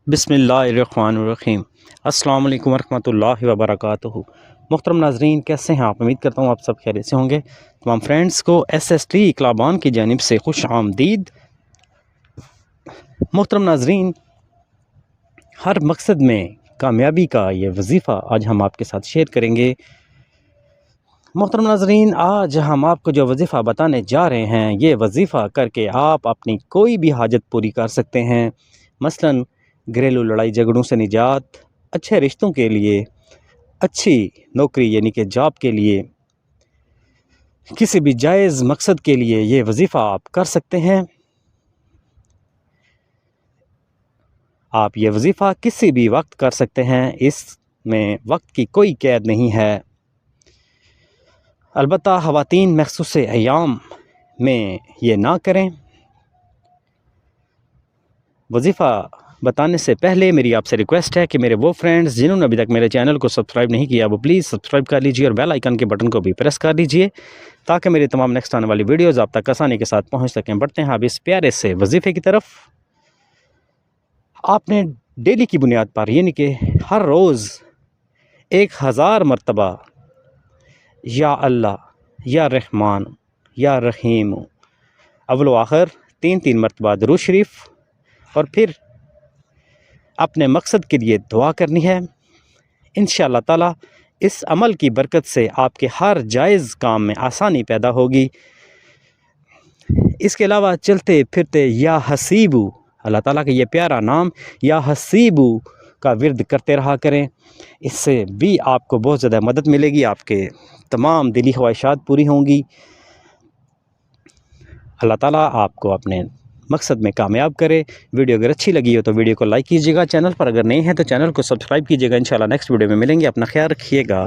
बिस्मिल्लाहिर्रहमानिर्रहीम। अस्सलाम वालेकुम वरहमतुल्लाहि वबरकातुहू। मुहतरम नाज़रीन, कैसे हैं आप? उम्मीद करता हूँ आप सब खैरियत से होंगे। तमाम फ्रेंड्स को SST इकलाबान की जानिब से खुश आमदीद। मुहतरम नाज़रीन, हर मकसद में कामयाबी का ये वजीफ़ा आज हम आपके साथ शेयर करेंगे। मुहतरम नाज़रीन, आज हम आपको जो वजीफ़ा बताने जा रहे हैं, ये वजीफ़ा करके आप अपनी कोई भी हाजत पूरी कर सकते हैं। मसलन घरेलू लड़ाई झगड़ों से निजात, अच्छे रिश्तों के लिए, अच्छी नौकरी यानी कि जॉब के लिए, किसी भी जायज़ मकसद के लिए ये वजीफ़ा आप कर सकते हैं। आप ये वजीफ़ा किसी भी वक्त कर सकते हैं, इसमें वक्त की कोई कैद नहीं है। अलबत्ता ख़वातीन मख़सूस अय्याम में ये ना करें। वजीफ़ा बताने से पहले मेरी आपसे रिक्वेस्ट है कि मेरे वो फ्रेंड्स जिन्होंने अभी तक मेरे चैनल को सब्सक्राइब नहीं किया, वो प्लीज़ सब्सक्राइब कर लीजिए और बेल आइकन के बटन को भी प्रेस कर लीजिए, ताकि मेरी तमाम नेक्स्ट आने वाली वीडियोज़ आप तक आसानी के साथ पहुंच सकें। बढ़ते हैं अब इस प्यारे से वजीफ़े की तरफ। आपने डेली की बुनियाद पर यानी कि हर रोज़ 1000 मरतबा या अल्लाह, या रहमान, या रहीम, अव्वल व आखिर 3-3 मरतबा दुरूद शरीफ और फिर अपने मकसद के लिए दुआ करनी है। इंशाअल्लाह ताला इस अमल की बरकत से आपके हर जायज़ काम में आसानी पैदा होगी। इसके अलावा चलते फिरते या हसीबू, अल्लाह ताला का ये प्यारा नाम या हसीबू का विर्द करते रहा करें। इससे भी आपको बहुत ज़्यादा मदद मिलेगी, आपके तमाम दिली ख्वाहिशात पूरी होंगी। अल्लाह ताला आपको अपने मकसद में कामयाब करे। वीडियो अगर अच्छी लगी हो तो वीडियो को लाइक कीजिएगा। चैनल पर अगर नए हैं तो चैनल को सब्सक्राइब कीजिएगा। इंशाल्लाह नेक्स्ट वीडियो में मिलेंगे। अपना ख्याल रखिएगा।